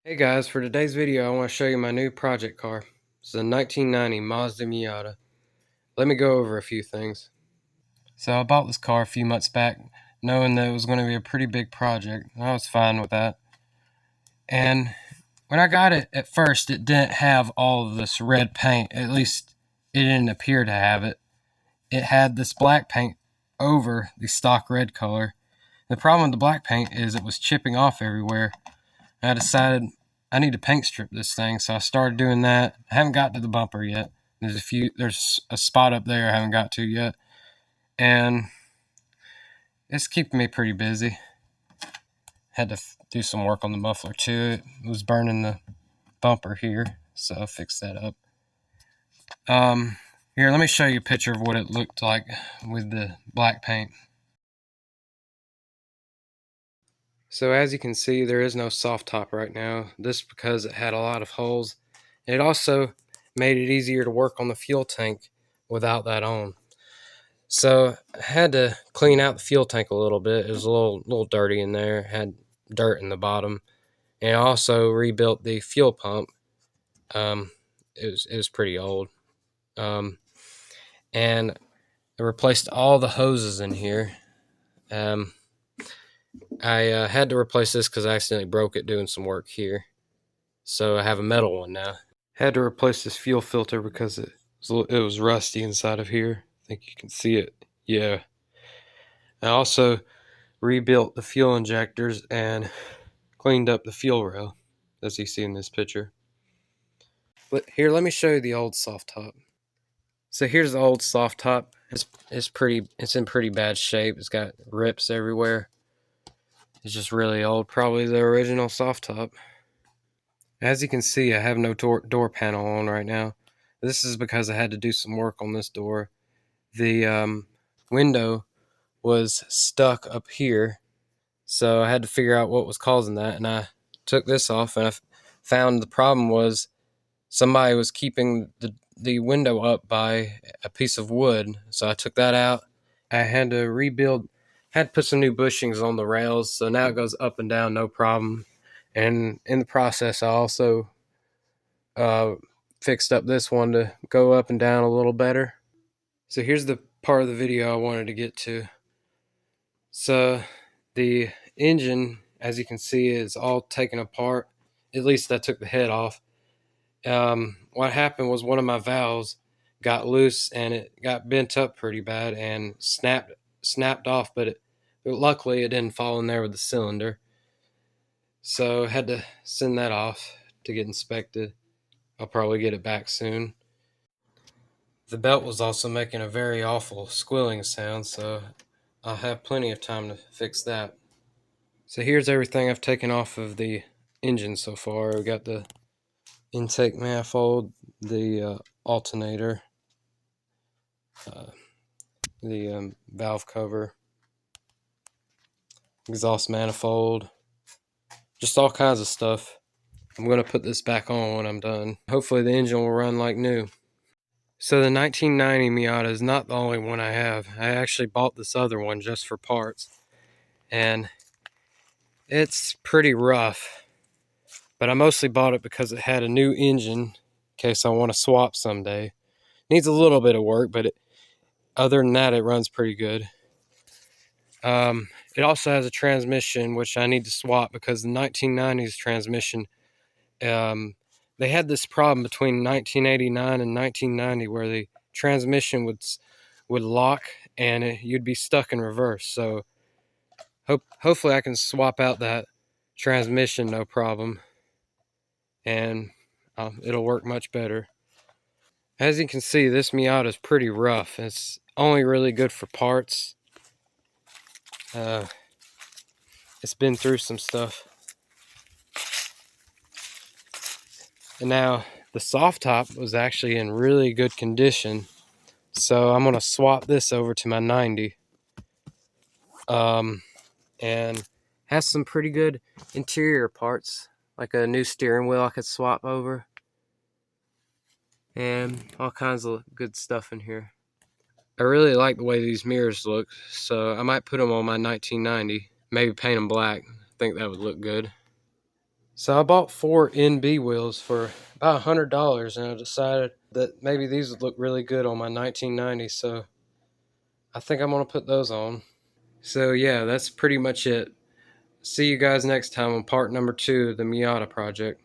Hey guys, for today's video I want to show you my new project car. It's a 1990 Mazda Miata. Let me go over a few things. So I bought this car a few months back knowing that it was going to be a pretty big project. I was fine with that. And when I got it at first, it didn't have all of this red paint. At least it didn't appear to have it. It had this black paint over the stock red color. The problem with the black paint is it was chipping off everywhere. I decided I need to paint strip this thing, so I started doing that. I haven't got to the bumper yet. There's a spot up there I haven't got to yet, and it's keeping me pretty busy. Had to do some work on the muffler too. It was burning the bumper here, so I fixed that up. Here, let me show you a picture of what it looked like with the black paint. So as you can see, there is no soft top right now. This because it had a lot of holes. It also made it easier to work on the fuel tank without that on. So I had to clean out the fuel tank a little bit. It was a little dirty in there. It had dirt in the bottom. And I also rebuilt the fuel pump. It was pretty old. And I replaced all the hoses in here. I had to replace this because I accidentally broke it doing some work here. So I have a metal one now. Had to replace this fuel filter because it was rusty inside of here. I think you can see it. Yeah. I also rebuilt the fuel injectors and cleaned up the fuel rail, as you see in this picture. But here, let me show you the old soft top. So here's the old soft top. It's in pretty bad shape. It's got rips everywhere. It's just really old, probably the original soft top. As you can see, I have no door panel on right now. This is because I had to do some work on this door. The window was stuck up here, so I had to figure out what was causing that, and I took this off, and I found the problem was somebody was keeping the window up by a piece of wood, so I took that out. I had to rebuild, had to put some new bushings on the rails, so now it goes up and down no problem. And in the process, I also fixed up this one to go up and down a little better. So here's the part of the video I wanted to get to. So the engine, as you can see, is all taken apart. At least I took the head off. What happened was one of my valves got loose and it got bent up pretty bad and snapped off, but luckily it didn't fall in there with the cylinder. So I had to send that off to get inspected. I'll probably get it back soon. The belt was also making a very awful squealing sound, so I'll have plenty of time to fix that. So here's everything I've taken off of the engine so far. We got the intake manifold, the alternator, the valve cover, exhaust manifold, just all kinds of stuff. I'm going to put this back on when I'm done. Hopefully the engine will run like new. So the 1990 Miata is not the only one I have. I actually bought this other one just for parts, and it's pretty rough, but I mostly bought it because it had a new engine in case I want to swap someday. Needs a little bit of work, but other than that, it runs pretty good. It also has a transmission, which I need to swap because the 1990s transmission, they had this problem between 1989 and 1990 where the transmission would lock and you'd be stuck in reverse. So hopefully I can swap out that transmission no problem, and it'll work much better. As you can see, this Miata is pretty rough. It's only really good for parts. It's been through some stuff. And now the soft top was actually in really good condition, so I'm gonna swap this over to my 90. And has some pretty good interior parts, like a new steering wheel I could swap over, and all kinds of good stuff in here. I really like the way these mirrors look, so I might put them on my 1990, maybe paint them black. I think that would look good. So I bought 4 NB wheels for about $100, and I decided that maybe these would look really good on my 1990, so I think I'm going to put those on. So yeah, that's pretty much it. See you guys next time on part number 2 of the Miata project.